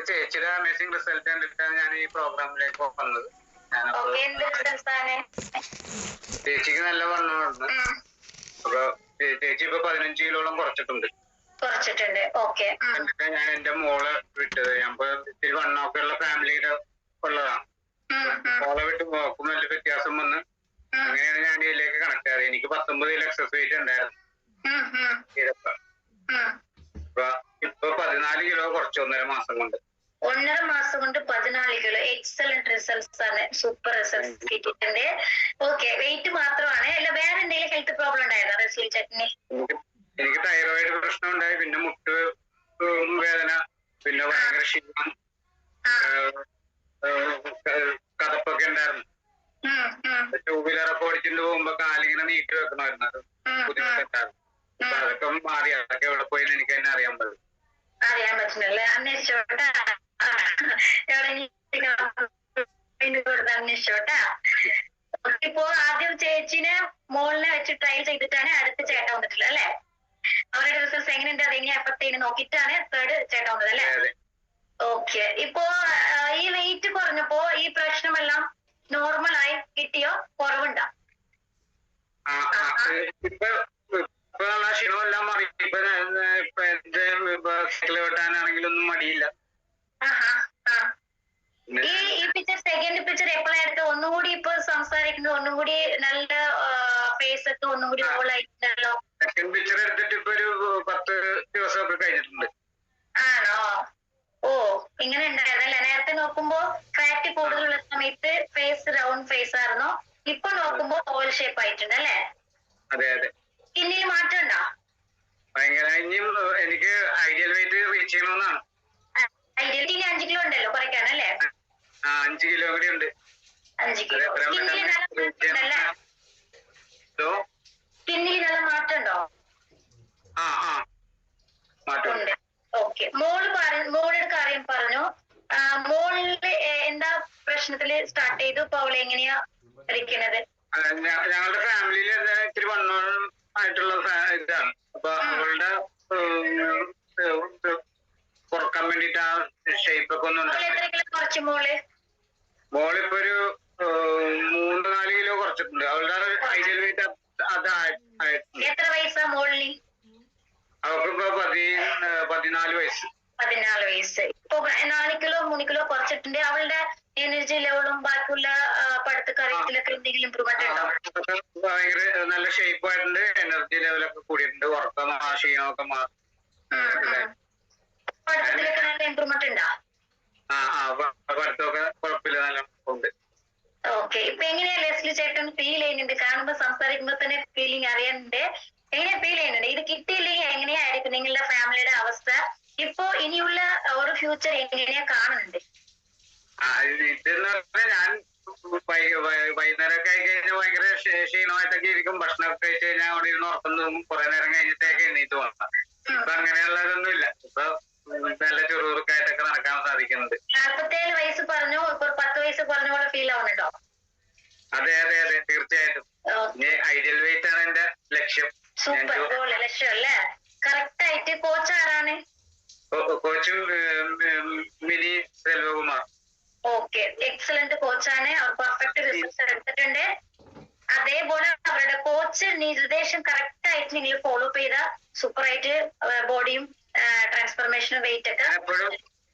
ചേച്ചിയുടെ amazing result കണ്ടിട്ടാണ് ഞാൻ ഈ പ്രോഗ്രാമിലേക്ക് വന്നത്. ചേച്ചിക്ക് നല്ല വണ്ണമുണ്ട്. അപ്പൊ ചേച്ചി ഇപ്പൊ 15 കിലോളം കുറച്ചിട്ടുണ്ട്. എന്നിട്ട് ഞാൻ എന്റെ മോളെ വിട്ടത്. ഞാൻ ഇത്തിരി വണ്ണമൊക്കെ ഉള്ള ഫാമിലിയുടെ ഉള്ളതാണ്. മോളെ വിട്ട് മോക്കും നല്ല വ്യത്യാസം വന്ന് അങ്ങനെയാണ് ഞാൻ ഇതിലേക്ക് കണക്ട് ആയത്. എനിക്ക് 19 കിലോ എക്സസ് വെയിറ്റ് ഉണ്ടായിരുന്നു. ഇപ്പൊ 14 കിലോ കുറച്ച് 1.5 മാസം കൊണ്ട്. 1.5 മാസം കൊണ്ട് 14 കിലോ. എക്സലന്റ് റിസൾട്ട്സ് ആണ്. സൂപ്പർ റിസൾട്ട്സ് കിട്ടിയിട്ടുണ്ട്. ഓക്കെ, വെയിറ്റ് മാത്രമാണ് അല്ല വേറെ എന്തെങ്കിലും ഹെൽത്ത് പ്രോബ്ലം ഉണ്ടായിരുന്നോ റസീൽ ചേട്ടന്? എനിക്ക് തൈറോയിഡ് പ്രശ്നം ഉണ്ടായി, പിന്നെ മുട്ട് വേദന, പിന്നെ ഭയങ്കര ക്ഷീണം, കഥപ്പൊക്കെ ഉണ്ടായിരുന്നു. 2 വീലറൊക്കെ ഓടിച്ചിട്ട് പോകുമ്പോ കാലിങ്ങനെ നീട്ടി വെക്കണമായിരുന്നു. അത് ബുദ്ധിമുട്ടുണ്ടായിരുന്നു. അപ്പൊ അതൊക്കെ മാറി. അതൊക്കെ എവിടെ പോയി എനിക്ക് തന്നെ അറിയാൻ പറ്റും. അറിയാൻ പറ്റുന്നല്ലേ? അന്വേഷിച്ചോട്ടാ, അന്വേഷിച്ചോട്ടാ. ഇപ്പോ ആദ്യം ചേച്ചിനെ മോളിനെ വെച്ച് ട്രയൽ ചെയ്തിട്ടാണ് അടുത്ത ചേട്ടൻ വന്നിട്ടുള്ളത് അല്ലെ? അവരുടെ റിസൾട്ട്സ് എങ്ങനെയുണ്ട്, അതെങ്ങനെ എഫക്ട് ചെയ്യുന്നത് നോക്കിയിട്ടാണ് തേർഡ് ചേട്ടൻ വന്നത് അല്ലെ? ഓക്കെ. ഇപ്പോ ഈ വെയിറ്റ് കുറഞ്ഞപ്പോ ഈ പ്രശ്നമെല്ലാം നോർമലായി കിട്ടിയോ? കുറവുണ്ടോ? ക്ഷീണമെല്ലാം മാറി. ഇപ്പൊ സൈക്കിൾ വെട്ടാനാണെങ്കിലൊന്നും മടിയില്ല. ഈ പിക്ചർ സെക്കൻഡ് പിക്ചർ എപ്പോഴായിട്ട് ഒന്നുകൂടി ഇപ്പൊ സംസാരിക്കുന്നത് ഒന്നുകൂടി നല്ല ഫേസ് ഒക്കെ ഒന്നുകൂടി ഓളായിട്ടുണ്ടല്ലോ. സെക്കൻഡ് പിക്ചർ എടുത്തിട്ട് ഇപ്പൊ ഒരു 10 ദിവസമൊക്കെ കഴിഞ്ഞിട്ടുണ്ട്. ആണോ? ഓ, ഇങ്ങനെ ഉണ്ടായിരുന്നല്ലേ? നേരത്തെ നോക്കുമ്പോ ഫാറ്റ് കൂടുതലുള്ള സമയത്ത് ഫേസ് റൗണ്ട് ഫേസ് ആയിരുന്നോ? ഇപ്പൊ നോക്കുമ്പോ ഓവൽ ഷേപ്പ് ആയിട്ടുണ്ട് അല്ലേ? അതെ അതെ. സ്കിന്നിൽ മാറ്റം ഉണ്ടോ? ഭയങ്കര. ഇനിയും എനിക്ക് ഐഡിയൽ വെയിറ്റ് റീച്ച് ചെയ്യണമെന്നാണ്. ഐഡിയൽ 5 കിലോ ഉണ്ടല്ലോ കുറയ്ക്കാനല്ലേ? 5 കിലോ കൂടി ഉണ്ട്. 5 കിലോ. സ്കിന്നിൽ നല്ല മാറ്റം ഉണ്ടോ? ഉണ്ട്. ഓക്കെ. മോളുടെ കാര്യം പറഞ്ഞു. മോളില് എന്താ പ്രശ്നത്തില് സ്റ്റാർട്ട് ചെയ്തു? ഇപ്പൊ അവള് എങ്ങനെയാ ഇരിക്കുന്നത്? ഞങ്ങളുടെ ഫാമിലിയിൽ ഇത്തിരി വണ്ണം ആയിട്ടുള്ള ഇതാണ്. അപ്പൊ അവളുടെ കുറക്കാൻ വേണ്ടിട്ട് ആ ഷേപ്പ് ഒക്കെ ഒന്നും കുറച്ച് മോളിപ്പോ ഒരു 3-4 കിലോ കുറച്ചിട്ടുണ്ട്. അവളുടെ ഐഡിയൽ വെയിറ്റ് അതായിട്ടുണ്ട്. എത്ര വയസ്സാ മോളിന്? അവൾക്കിപ്പോ 14 വയസ്സ്. 14 വയസ്സ്. ഇപ്പൊ 4 കിലോ 3 കിലോ കുറച്ചിട്ടുണ്ട്. അവളുടെ എനർജി ലെവലും ബാക്കിയുള്ള പഠിത്ത കാര്യത്തിലൊക്കെ എന്തെങ്കിലും ഇമ്പ്രൂവ്മെന്റ് ഉണ്ടോ? ഭയങ്കര നല്ല ഷേപ്പ് ആയിട്ടുണ്ട്. എനർജി ലെവലൊക്കെ കൂടിയിട്ടുണ്ട്. ഉറക്കം ക്ഷീണമൊക്കെ പഠിത്തത്തിലൊക്കെ നല്ല ഇമ്പ്രൂവ്മെന്റ് ഉണ്ടോ? പഠിത്തമൊക്കെ കുഴപ്പമില്ല, നല്ല ഉണ്ട്. ഓക്കെ. ഇപ്പൊ എങ്ങനെയാ ലെസ്ലി ചേട്ടൻ ഫീൽ ചെയ്യുന്നുണ്ട്? കാണുമ്പോ സംസാരിക്കുമ്പോ തന്നെ ഫീലിംഗ് അറിയാനുണ്ട്. എങ്ങനെയാ ഫീൽ ചെയ്യുന്നുണ്ട്? ഇത് കിട്ടിയില്ലെങ്കിൽ എങ്ങനെയായിരിക്കും നിങ്ങളുടെ ഫാമിലിയുടെ അവസ്ഥ? ഇപ്പൊ ഇനിയുള്ള ഒരു ഫ്യൂച്ചർ എങ്ങനെയാ കാണുന്നുണ്ട്? ഇതെന്ന് പറഞ്ഞാൽ ഞാൻ വൈകുന്നേരമൊക്കെ ആയി കഴിഞ്ഞാൽ ഭയങ്കര ക്ഷീണമായിട്ടൊക്കെ ഇരിക്കും. ഭക്ഷണമൊക്കെ കഴിച്ച് കഴിഞ്ഞാൽ അവിടെ ഇരുന്ന് ഉറക്കം തോന്നും. കുറെ നേരം കഴിഞ്ഞിട്ടൊക്കെ എണീറ്റ് പോകണം. ഇപ്പൊ അങ്ങനെയുള്ളതൊന്നും ഇല്ല. ഇപ്പൊ നല്ല ചെറുതൊക്കെയായിട്ടൊക്കെ നടക്കാൻ സാധിക്കുന്നുണ്ട്. 47 വയസ്സ് പറഞ്ഞു, ഇപ്പൊ 10 വയസ്സ് പറഞ്ഞ പോലെ ഫീൽ ആവുന്നുണ്ടോ? അതെ അതെ അതെ, തീർച്ചയായിട്ടും. ഐഡിയൽ വെയിറ്റ് ആണ് എന്റെ ലക്ഷ്യം. സൂപ്പർ ഗോൾ, ലക്ഷ്യം അല്ലേ? കറക്റ്റ് ആയിട്ട്. കോച്ച് ആരാണ്? കോച്ചും മിനി സെൽവകുമാർ. ഓക്കെ, എക്സലന്റ് കോച്ചാണ്. അവർ പെർഫെക്റ്റ് റിസൾട്ട് എടുത്തിട്ടുണ്ട്. അതേപോലെ അവരുടെ കോച്ച് നിർദ്ദേശം കറക്റ്റ് ആയിട്ട് നിങ്ങൾ ഫോളോ അപ്പ് ചെയ്ത സൂപ്പർ ആയിട്ട് ബോഡിയും ട്രാൻസ്ഫോർമേഷനും വെയിറ്റ് ഒക്കെ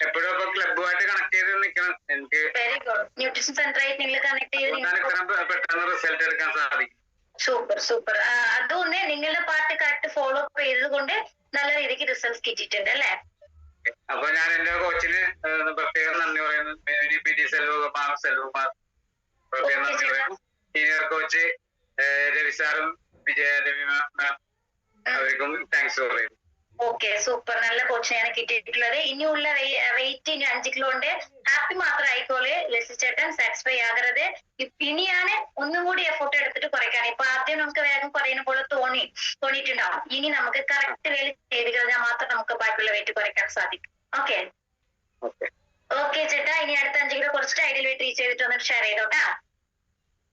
എപ്പോഴും ക്ലബുമായിട്ട് കണക്ട് ചെയ്ത് നിൽക്കണം. എനിക്ക് വെരി ഗുഡ്. ന്യൂട്രീഷൻ സെന്റർ ആയിട്ട് നിങ്ങൾ കണക്ട് ചെയ്ത് പെട്ടെന്ന് റിസൾട്ട് എടുക്കാൻ സാധിക്കും. Super super. അതുകൊണ്ട് നിങ്ങളുടെ പാർട്ട് കറക്റ്റ് ഫോളോ അപ്പ് ചെയ്തത് കൊണ്ട് നല്ല രീതിക്ക് റിസൾട്ട് കിട്ടിയിട്ടുണ്ട് അല്ലേ? അപ്പൊ ഞാൻ എന്റെ കോച്ചിന് പ്രത്യേകം നന്ദി പറയുന്നു. സെൽവകുമാർ പ്രത്യേകം നന്ദി പറയുന്നു. സീനിയർ കോച്ച് രവി സാറും രവി മാം, അവർക്കും താങ്ക്സ് പറയുന്നു. Okay, super. നല്ല കോച്ചിനെയാണ് കിട്ടിയിട്ടുള്ളത്. ഇനിയുള്ള വെയിറ്റ് ഇനി 5 കിലോ ഉണ്ട്. ഹാപ്പി മാത്രം ആയിക്കോളെ ലെസ്ലി ചേട്ടൻ, സാറ്റിസ്ഫൈ ആകരുത്. ഇനിയാണ് ഒന്നും കൂടി എഫോർട്ട് എടുത്തിട്ട് കുറയ്ക്കാൻ. ഇപ്പൊ ആദ്യം നമുക്ക് വേഗം കുറയുന്ന പോലെ തോന്നിയിട്ടുണ്ടാവും. ഇനി നമുക്ക് കറക്റ്റ് വേല ചെയ്ത് കഴിഞ്ഞാൽ മാത്രം നമുക്ക് ബാക്കിയുള്ള വെയിറ്റ് കുറയ്ക്കാൻ സാധിക്കും. ഓക്കെ ഓക്കെ ചേട്ടാ, ഇനി അടുത്ത 5 കിലോ കുറച്ചിട്ട് ഐഡിയൽ വെയിറ്റ് റീച്ച് ചെയ്തിട്ട് വന്നിട്ട് ഷെയർ ചെയ്തോട്ടാ.